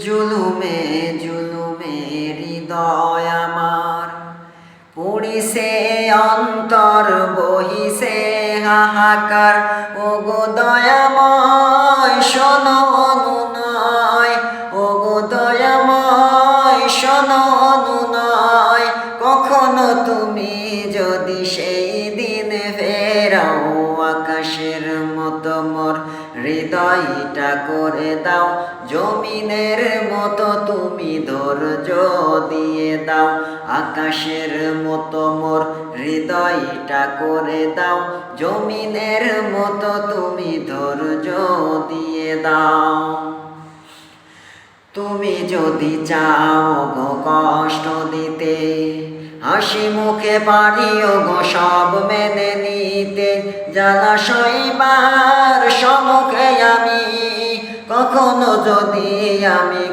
জুলুমে জুলুমে হৃদয় আমার পুড়িছে অন্তর বহিছে হাহাকার। ওগো দয়াময় শোনো অনুনয়, ওগো দয়াময় শোনো অনুনয়। কখনো তুমি যদি সেই দিন ফেরাও, আকাশের মতো মোর হৃদয়টা করে দাও, জমিনের মতো তুমি ধৈর্য দিয়ে দাও। আকাশের মতো মোর হৃদয়টা করে দাও, জমিনের মতো তুমি ধৈর্য দিয়ে দাও। তুমি যদি চাও গো কষ্ট দিতে, হাসি মুখে পারিও গো সব মেনে নিতে। জ্বালা সইবার সম্মুখে আমি কখনো যদি আমি